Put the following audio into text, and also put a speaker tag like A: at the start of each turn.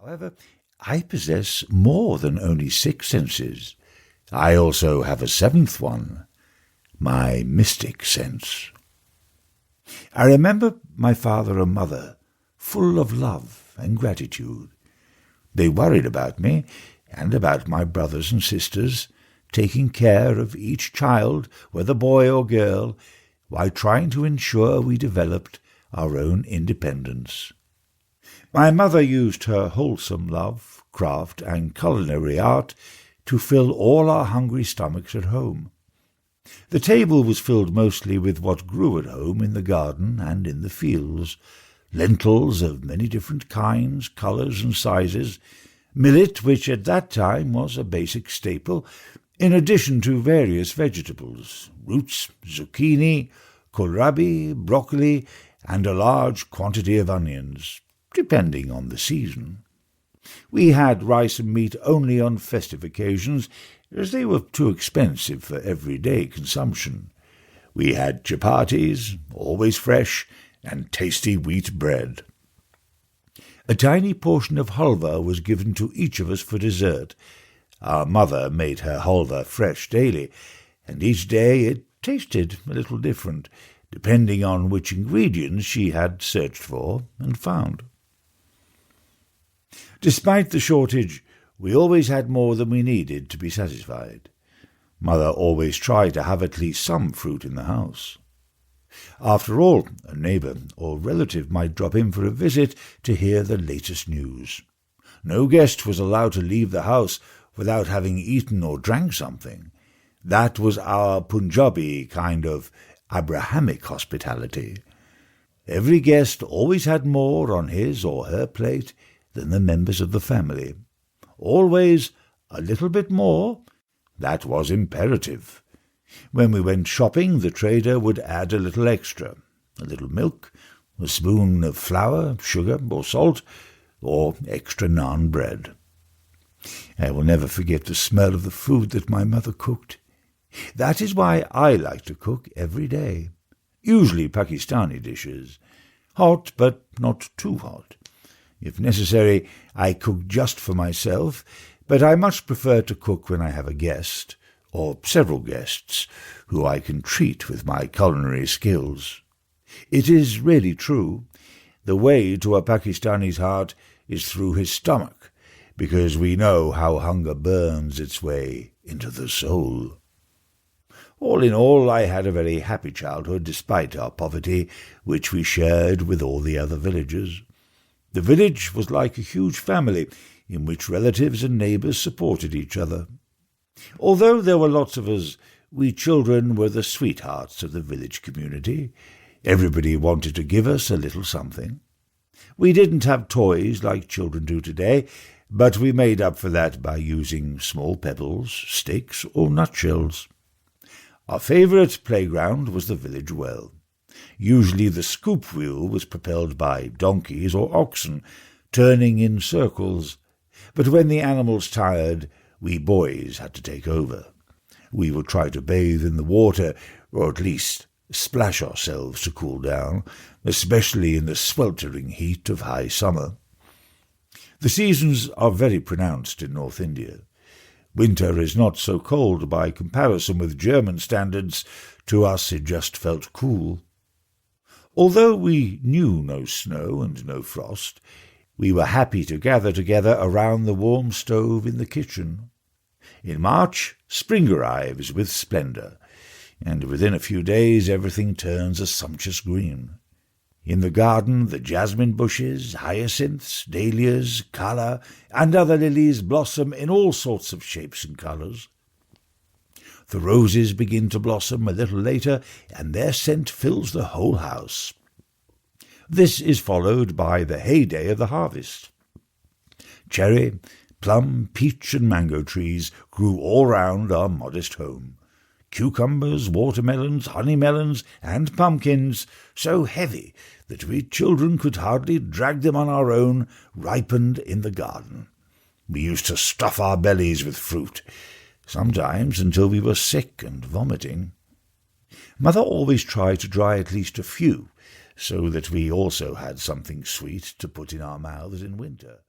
A: However, I possess more than only 6 senses. I also have a 7th one, my mystic sense. I remember my father and mother, full of love and gratitude. They worried about me and about my brothers and sisters, taking care of each child, whether boy or girl, while trying to ensure we developed our own independence. My mother used her wholesome love, craft, and culinary art to fill all our hungry stomachs at home. The table was filled mostly with what grew at home in the garden and in the fields, lentils of many different kinds, colours, and sizes, millet, which at that time was a basic staple, in addition to various vegetables, roots, zucchini, kohlrabi, broccoli, and a large quantity of onions, depending on the season. We had rice and meat only on festive occasions, as they were too expensive for everyday consumption. We had chapatis, always fresh, and tasty wheat bread. A tiny portion of halva was given to each of us for dessert. Our mother made her halva fresh daily, and each day it tasted a little different, depending on which ingredients she had searched for and found. Despite the shortage, we always had more than we needed to be satisfied. Mother always tried to have at least some fruit in the house. After all, a neighbour or relative might drop in for a visit to hear the latest news. No guest was allowed to leave the house without having eaten or drank something. That was our Punjabi kind of Abrahamic hospitality. Every guest always had more on his or her plate than the members of the family. Always a little bit more. That was imperative. When we went shopping, the trader would add a little extra, a little milk, a spoon of flour, sugar, or salt, or extra naan bread. I will never forget the smell of the food that my mother cooked. That is why I like to cook every day, usually Pakistani dishes, hot but not too hot. If necessary, I cook just for myself, but I much prefer to cook when I have a guest, or several guests, who I can treat with my culinary skills. It is really true. The way to a Pakistani's heart is through his stomach, because we know how hunger burns its way into the soul. All in all, I had a very happy childhood despite our poverty, which we shared with all the other villagers. The village was like a huge family in which relatives and neighbours supported each other. Although there were lots of us, we children were the sweethearts of the village community. Everybody wanted to give us a little something. We didn't have toys like children do today, but we made up for that by using small pebbles, sticks, or nutshells. Our favourite playground was the village well. Usually the scoop wheel was propelled by donkeys or oxen, turning in circles, but when the animals tired, we boys had to take over. We would try to bathe in the water, or at least splash ourselves to cool down, especially in the sweltering heat of high summer. The seasons are very pronounced in North India. Winter is not so cold by comparison with German standards. To us it just felt cool. Although we knew no snow and no frost, we were happy to gather together around the warm stove in the kitchen. In March, spring arrives with splendour, and within a few days everything turns a sumptuous green. In the garden the jasmine bushes, hyacinths, dahlias, kala, and other lilies blossom in all sorts of shapes and colours. The roses begin to blossom a little later, and their scent fills the whole house. This is followed by the heyday of the harvest. Cherry, plum, peach, and mango trees grew all round our modest home. Cucumbers, watermelons, honeymelons, and pumpkins, so heavy that we children could hardly drag them on our own, ripened in the garden. We used to stuff our bellies with fruit, sometimes until we were sick and vomiting. Mother always tried to dry at least a few, so that we also had something sweet to put in our mouths in winter.